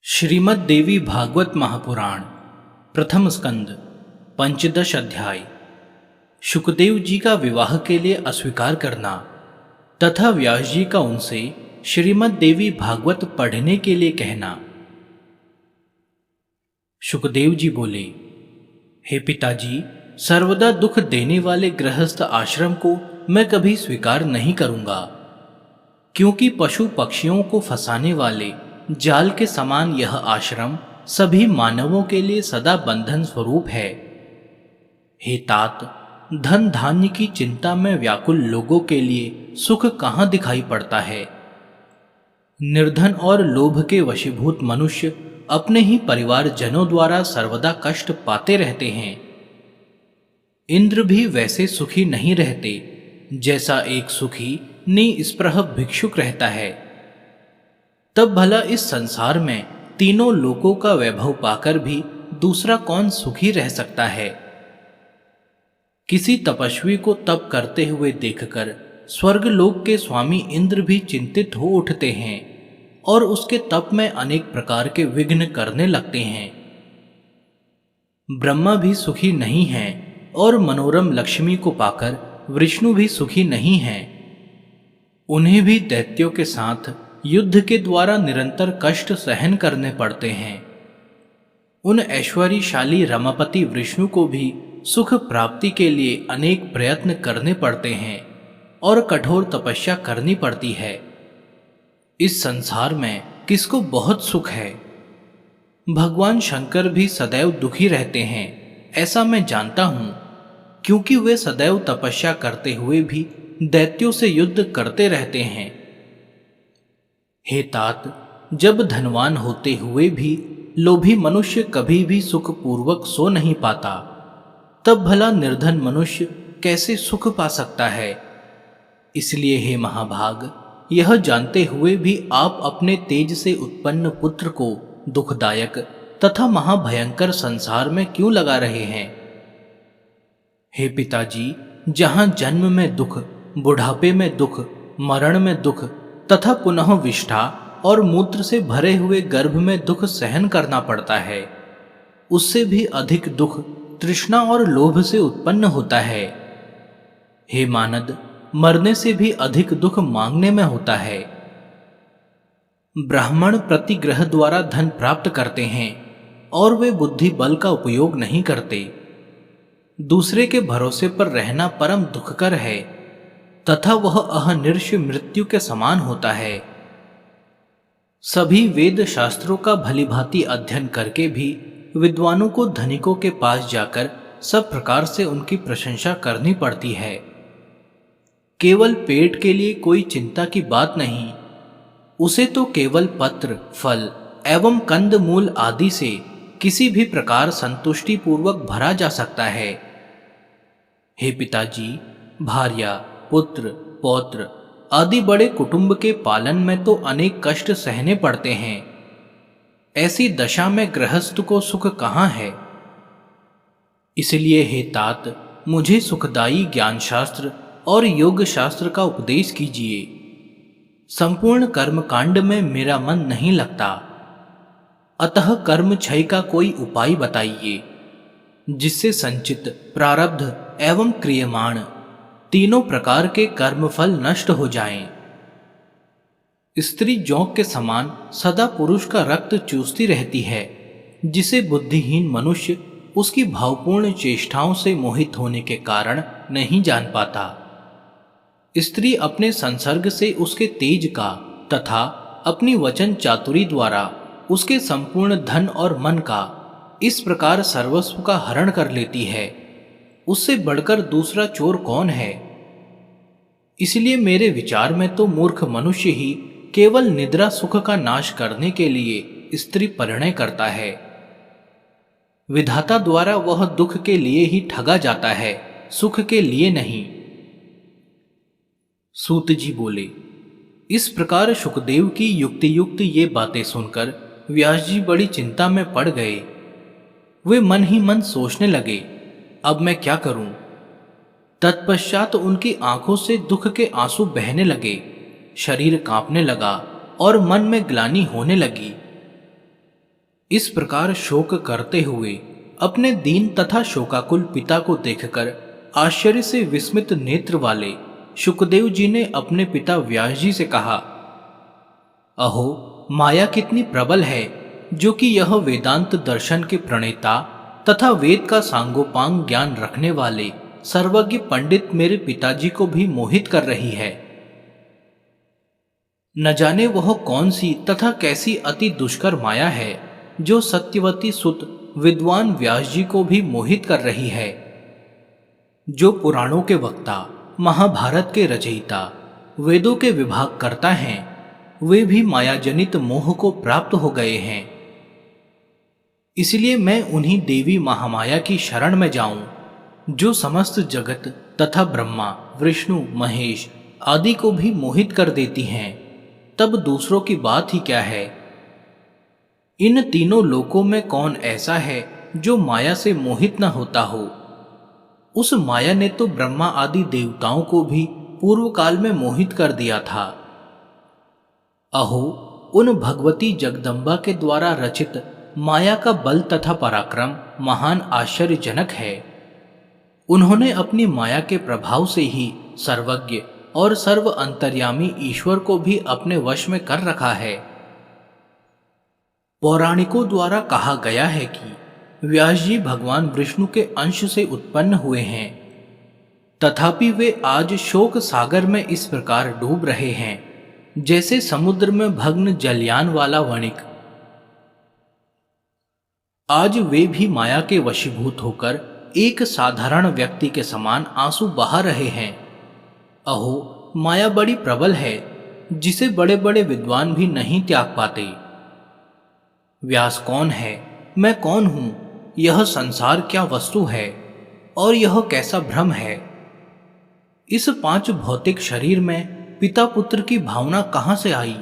श्रीमद् देवी भागवत महापुराण प्रथम स्कंद पंचदश अध्याय। शुकदेव जी का विवाह के लिए अस्वीकार करना तथा व्यास जी का उनसे श्रीमद् देवी भागवत पढ़ने के लिए कहना। शुकदेव जी बोले, हे पिताजी, सर्वदा दुख देने वाले गृहस्थ आश्रम को मैं कभी स्वीकार नहीं करूंगा, क्योंकि पशु पक्षियों को फंसाने वाले जाल के समान यह आश्रम सभी मानवों के लिए सदा बंधन स्वरूप है। हे तात, धन धान्य की चिंता में व्याकुल लोगों के लिए सुख कहाँ दिखाई पड़ता है। निर्धन और लोभ के वशीभूत मनुष्य अपने ही परिवार जनों द्वारा सर्वदा कष्ट पाते रहते हैं। इंद्र भी वैसे सुखी नहीं रहते जैसा एक सुखी निस्पृह भिक्षुक रहता है। तब भला इस संसार में तीनों लोकों का वैभव पाकर भी दूसरा कौन सुखी रह सकता है। किसी तपस्वी को तप करते हुए देखकर स्वर्गलोक के स्वामी इंद्र भी चिंतित हो उठते हैं और उसके तप में अनेक प्रकार के विघ्न करने लगते हैं। ब्रह्मा भी सुखी नहीं हैं और मनोरम लक्ष्मी को पाकर विष्णु भी सुखी नहीं हैं। उन्हें भी दैत्यों के साथ युद्ध के द्वारा निरंतर कष्ट सहन करने पड़ते हैं। उन ऐश्वर्यशाली रमापति विष्णु को भी सुख प्राप्ति के लिए अनेक प्रयत्न करने पड़ते हैं और कठोर तपस्या करनी पड़ती है। इस संसार में किसको बहुत सुख है। भगवान शंकर भी सदैव दुखी रहते हैं, ऐसा मैं जानता हूं, क्योंकि वे सदैव तपस्या करते हुए भी दैत्यों से युद्ध करते रहते हैं। हे तात, जब धनवान होते हुए भी लोभी मनुष्य कभी भी सुखपूर्वक सो नहीं पाता, तब भला निर्धन मनुष्य कैसे सुख पा सकता है। इसलिए हे महाभाग, यह जानते हुए भी आप अपने तेज से उत्पन्न पुत्र को दुखदायक तथा महाभयंकर संसार में क्यों लगा रहे हैं। हे पिताजी, जहां जन्म में दुख, बुढ़ापे में दुख, मरण में दुख तथा पुनः विष्ठा और मूत्र से भरे हुए गर्भ में दुख सहन करना पड़ता है, उससे भी अधिक दुख तृष्णा और लोभ से उत्पन्न होता है। हे मानद, मरने से भी अधिक दुख मांगने में होता है। ब्राह्मण प्रतिग्रह द्वारा धन प्राप्त करते हैं और वे बुद्धि बल का उपयोग नहीं करते। दूसरे के भरोसे पर रहना परम दुखकर है तथा वह अहनिर्ष मृत्यु के समान होता है। सभी वेद शास्त्रों का भलीभांति अध्ययन करके भी विद्वानों को धनिकों के पास जाकर सब प्रकार से उनकी प्रशंसा करनी पड़ती है। केवल पेट के लिए कोई चिंता की बात नहीं, उसे तो केवल पत्र, फल एवं कंद मूल आदि से किसी भी प्रकार संतुष्टि पूर्वक भरा जा सकता है। हे पिताजी, भार्या, पुत्र, पौत्र आदि बड़े कुटुंब के पालन में तो अनेक कष्ट सहने पड़ते हैं। ऐसी दशा में गृहस्थ को सुख कहाँ है। इसलिए हे तात, मुझे सुखदायी ज्ञान शास्त्र और योग शास्त्र का उपदेश कीजिए। संपूर्ण कर्म कांड में मेरा मन नहीं लगता, अतः कर्म क्षय का कोई उपाय बताइए, जिससे संचित, प्रारब्ध एवं क्रियमाण तीनों प्रकार के कर्मफल नष्ट हो जाएं। स्त्री जौंक के समान सदा पुरुष का रक्त चूसती रहती है, जिसे बुद्धिहीन मनुष्य उसकी भावपूर्ण चेष्टाओं से मोहित होने के कारण नहीं जान पाता। स्त्री अपने संसर्ग से उसके तेज का तथा अपनी वचन चातुरी द्वारा उसके संपूर्ण धन और मन का इस प्रकार सर्वस्व का हरण कर लेती है, उससे बढ़कर दूसरा चोर कौन है। इसलिए मेरे विचार में तो मूर्ख मनुष्य ही केवल निद्रा सुख का नाश करने के लिए स्त्री परिणय करता है। विधाता द्वारा वह दुख के लिए ही ठगा जाता है, सुख के लिए नहीं। सूत जी बोले, इस प्रकार शुकदेव की युक्ति युक्त ये बातें सुनकर व्यास जी बड़ी चिंता में पड़ गए। वे मन ही मन सोचने लगे, अब मैं क्या करूं। तत्पश्चात उनकी आंखों से दुख के आंसू बहने लगे, शरीर कांपने लगा और मन में ग्लानि होने लगी। इस प्रकार शोक करते हुए अपने दीन तथा शोकाकुल पिता को देखकर आश्चर्य से विस्मित नेत्र वाले शुकदेव जी ने अपने पिता व्यास जी से कहा, अहो, माया कितनी प्रबल है, जो कि यह वेदांत दर्शन के प्रणेता तथा वेद का सांगोपांग ज्ञान रखने वाले सर्वज्ञ पंडित मेरे पिताजी को भी मोहित कर रही है। न जाने वह कौन सी तथा कैसी अति दुष्कर माया है जो सत्यवती सुत विद्वान व्यास जी को भी मोहित कर रही है। जो पुराणों के वक्ता, महाभारत के रचयिता, वेदों के विभाग करता हैं, वे भी मायाजनित मोह को प्राप्त हो गए हैं। इसलिए मैं उन्हीं देवी महामाया की शरण में जाऊं, जो समस्त जगत तथा ब्रह्मा, विष्णु, महेश आदि को भी मोहित कर देती हैं। तब दूसरों की बात ही क्या है। इन तीनों लोकों में कौन ऐसा है जो माया से मोहित न होता हो। उस माया ने तो ब्रह्मा आदि देवताओं को भी पूर्व काल में मोहित कर दिया था। अहो, उन भगवती जगदम्बा के द्वारा रचित माया का बल तथा पराक्रम महान आश्चर्यजनक है। उन्होंने अपनी माया के प्रभाव से ही सर्वज्ञ और सर्व अंतर्यामी ईश्वर को भी अपने वश में कर रखा है। पौराणिकों द्वारा कहा गया है कि व्यास जी भगवान विष्णु के अंश से उत्पन्न हुए हैं, तथापि वे आज शोक सागर में इस प्रकार डूब रहे हैं जैसे समुद्र में भग्न जलयान वाला वणिक। आज वे भी माया के वशीभूत होकर एक साधारण व्यक्ति के समान आंसू बहा रहे हैं। अहो, माया बड़ी प्रबल है, जिसे बड़े बड़े विद्वान भी नहीं त्याग पाते। व्यास कौन है, मैं कौन हूं, यह संसार क्या वस्तु है और यह कैसा भ्रम है। इस 5 भौतिक शरीर में पिता पुत्र की भावना कहां से आई।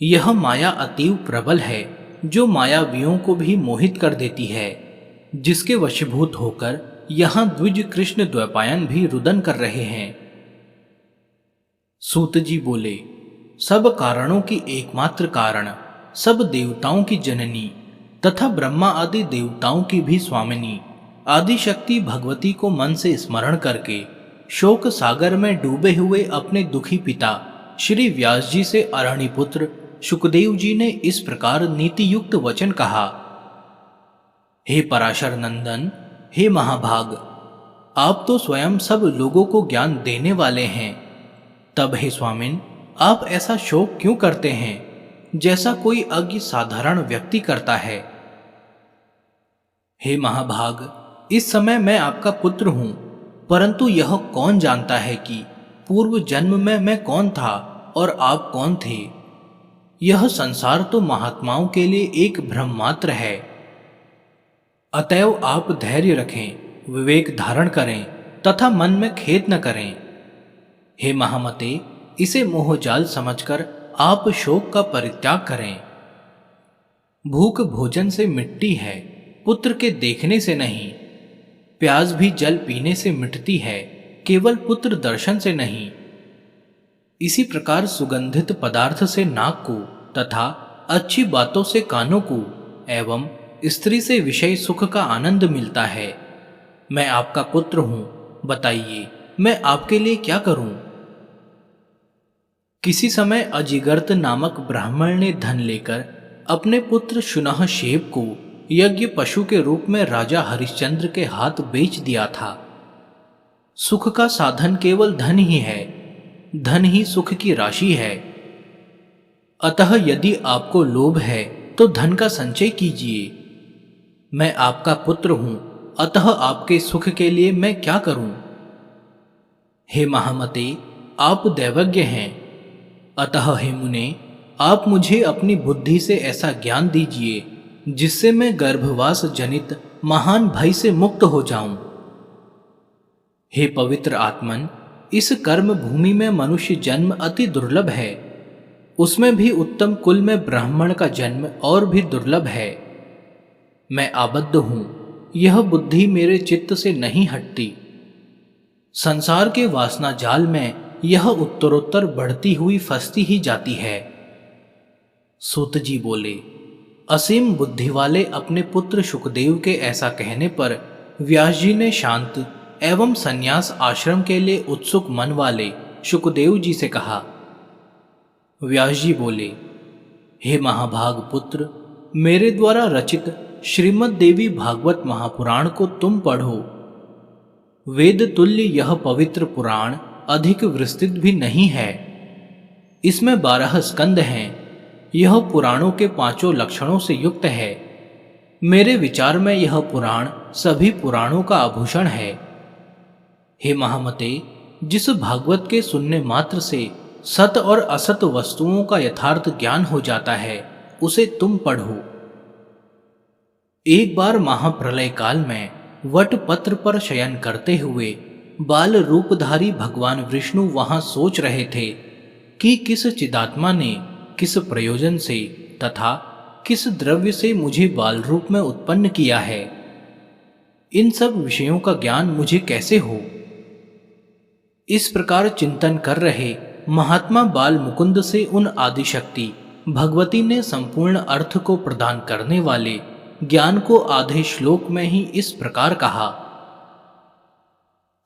यह माया अतीव प्रबल है, जो मायावियों को भी मोहित कर देती है, जिसके वशीभूत होकर यहां द्विज कृष्ण द्वैपायन भी रुदन कर रहे हैं। सूत जी बोले, सब कारणों की एकमात्र कारण, सब देवताओं की जननी तथा ब्रह्मा आदि देवताओं की भी स्वामिनी आदि शक्ति भगवती को मन से स्मरण करके शोक सागर में डूबे हुए अपने दुखी पिता श्री व्यास जी से अरणिपुत्र शुकदेव जी ने इस प्रकार नीति युक्त वचन कहा। हे पराशर नंदन, हे महाभाग, आप तो स्वयं सब लोगों को ज्ञान देने वाले हैं। तब हे स्वामिन, आप ऐसा शोक क्यों करते हैं जैसा कोई अज्ञ साधारण व्यक्ति करता है। हे महाभाग, इस समय मैं आपका पुत्र हूं, परंतु यह कौन जानता है कि पूर्व जन्म में मैं कौन था और आप कौन थे। यह संसार तो महात्माओं के लिए एक भ्रम मात्र है। अतएव आप धैर्य रखें, विवेक धारण करें तथा मन में खेद न करें। हे महामते, इसे मोहजाल समझकर आप शोक का परित्याग करें। भूख भोजन से मिटती है, पुत्र के देखने से नहीं। प्यास भी जल पीने से मिटती है, केवल पुत्र दर्शन से नहीं। इसी प्रकार सुगंधित पदार्थ से नाक को तथा अच्छी बातों से कानों को एवं स्त्री से विषय सुख का आनंद मिलता है। मैं आपका पुत्र हूं, बताइए मैं आपके लिए क्या करूं। किसी समय अजिगर्त नामक ब्राह्मण ने धन लेकर अपने पुत्र शुनहशेब को यज्ञ पशु के रूप में राजा हरिश्चंद्र के हाथ बेच दिया था। सुख का साधन केवल धन ही है, धन ही सुख की राशि है। अतः यदि आपको लोभ है तो धन का संचय कीजिए। मैं आपका पुत्र हूं, अतः आपके सुख के लिए मैं क्या करूं। हे महामते, आप दैवज्ञ हैं, अतः हे मुने, आप मुझे अपनी बुद्धि से ऐसा ज्ञान दीजिए जिससे मैं गर्भवास जनित महान भय से मुक्त हो जाऊं। हे पवित्र आत्मन, इस कर्म भूमि में मनुष्य जन्म अति दुर्लभ है, उसमें भी उत्तम कुल में ब्राह्मण का जन्म और भी दुर्लभ है। मैं आबद्ध हूं, यह बुद्धि मेरे चित्त से नहीं हटती। संसार के वासना जाल में यह उत्तरोत्तर बढ़ती हुई फंसती ही जाती है। सूत जी बोले, असीम बुद्धि वाले अपने पुत्र शुकदेव के ऐसा कहने पर व्यास जी ने शांत एवं संन्यास आश्रम के लिए उत्सुक मन वाले शुकदेव जी से कहा। व्यास जी बोले, हे महाभाग पुत्र, मेरे द्वारा रचित श्रीमद् देवी भागवत महापुराण को तुम पढ़ो। वेद तुल्य यह पवित्र पुराण अधिक विस्तृत भी नहीं है। इसमें 12 स्कंद हैं। यह पुराणों के 5 लक्षणों से युक्त है। मेरे विचार में यह पुराण सभी पुराणों का आभूषण है। हे महामते, जिस भागवत के सुनने मात्र से सत और असत वस्तुओं का यथार्थ ज्ञान हो जाता है, उसे तुम पढ़ो। एक बार महाप्रलय काल में वट पत्र पर शयन करते हुए बाल रूपधारी भगवान विष्णु वहां सोच रहे थे कि किस चिदात्मा ने किस प्रयोजन से तथा किस द्रव्य से मुझे बाल रूप में उत्पन्न किया है। इन सब विषयों का ज्ञान मुझे कैसे हो। इस प्रकार चिंतन कर रहे महात्मा बाल मुकुंद से उन आदिशक्ति भगवती ने संपूर्ण अर्थ को प्रदान करने वाले ज्ञान को आधे श्लोक में ही इस प्रकार कहा।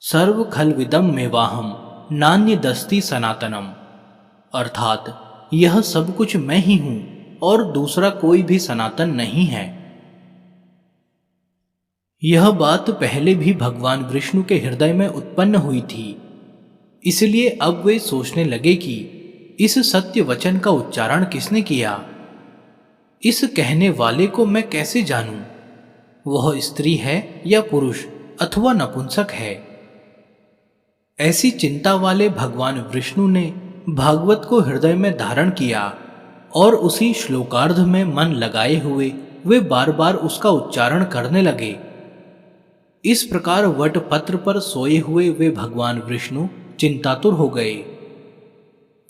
सर्व खलविदम मेवाहम नान्य दस्ति सनातनम, अर्थात यह सब कुछ मैं ही हूं और दूसरा कोई भी सनातन नहीं है। यह बात पहले भी भगवान विष्णु के हृदय में उत्पन्न हुई थी। इसलिए अब वे सोचने लगे कि इस सत्य वचन का उच्चारण किसने किया। इस कहने वाले को मैं कैसे जानूं, वह स्त्री है या पुरुष अथवा नपुंसक है। ऐसी चिंता वाले भगवान विष्णु ने भागवत को हृदय में धारण किया और उसी श्लोकार्ध में मन लगाए हुए वे बार बार उसका उच्चारण करने लगे। इस प्रकार वट पत्र पर सोए हुए वे भगवान विष्णु चिंतातुर हो गए।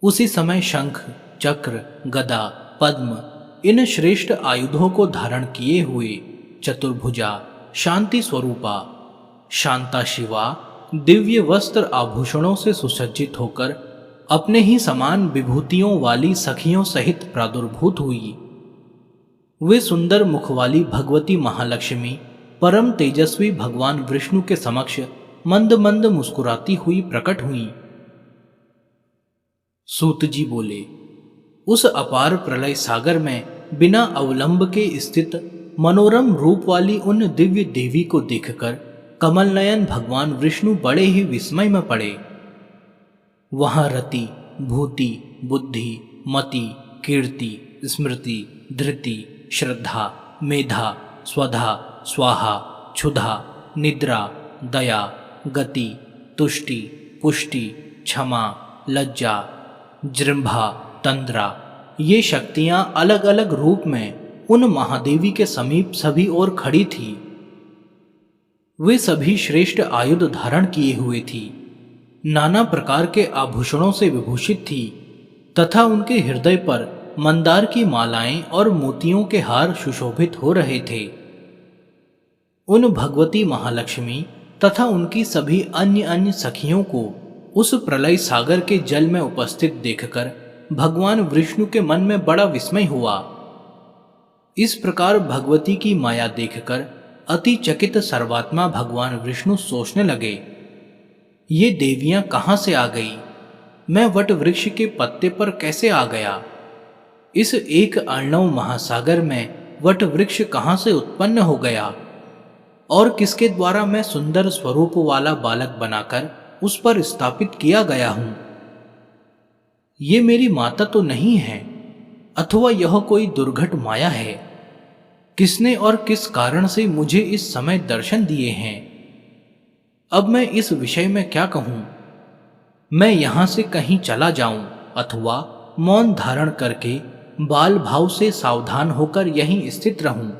उसी समय शंख, चक्र, गदा, पद्म इन श्रेष्ठ आयुधों को धारण किए हुए चतुर्भुजा, शांति स्वरूपा, शांता शिवा दिव्य वस्त्र आभूषणों से सुसज्जित होकर अपने ही समान विभूतियों वाली सखियों सहित प्रादुर्भूत हुई। वे सुंदर मुख वाली भगवती महालक्ष्मी परम तेजस्वी भगवान विष्णु के समक्ष मंद मंद मुस्कुराती हुई प्रकट हुई। सूत जी बोले, उस अपार प्रलय सागर में बिना अवलंब के स्थित मनोरम रूप वाली उन दिव्य देवी को देखकर कमल नयन भगवान विष्णु बड़े ही विस्मय में पड़े। वहां रति, भूति, बुद्धि, मति, कीर्ति, स्मृति, धृति, श्रद्धा, मेधा, स्वधा, स्वाहा, क्षुधा, निद्रा, दया, गति, तुष्टि, पुष्टि, क्षमा, लज्जा, जृंभा, तंद्रा, ये शक्तियां अलग अलग रूप में उन महादेवी के समीप सभी ओर खड़ी थी। वे सभी श्रेष्ठ आयुध धारण किए हुए थी, नाना प्रकार के आभूषणों से विभूषित थी तथा उनके हृदय पर मंदार की मालाएं और मोतियों के हार सुशोभित हो रहे थे। उन भगवती महालक्ष्मी तथा उनकी सभी अन्य अन्य सखियों को उस प्रलय सागर के जल में उपस्थित देखकर भगवान विष्णु के मन में बड़ा विस्मय हुआ। इस प्रकार भगवती की माया देखकर अति चकित सर्वात्मा भगवान विष्णु सोचने लगे, ये देवियां कहां से आ गई, मैं वट वृक्ष के पत्ते पर कैसे आ गया, इस एक अर्णव महासागर में वट वृक्ष कहां से उत्पन्न हो गया और किसके द्वारा मैं सुंदर स्वरूप वाला बालक बनाकर उस पर स्थापित किया गया हूं। ये मेरी माता तो नहीं है अथवा यह कोई दुर्घट माया है। किसने और किस कारण से मुझे इस समय दर्शन दिए हैं। अब मैं इस विषय में क्या कहूं। मैं यहां से कहीं चला जाऊं अथवा मौन धारण करके बाल भाव से सावधान होकर यहीं स्थित रहूं।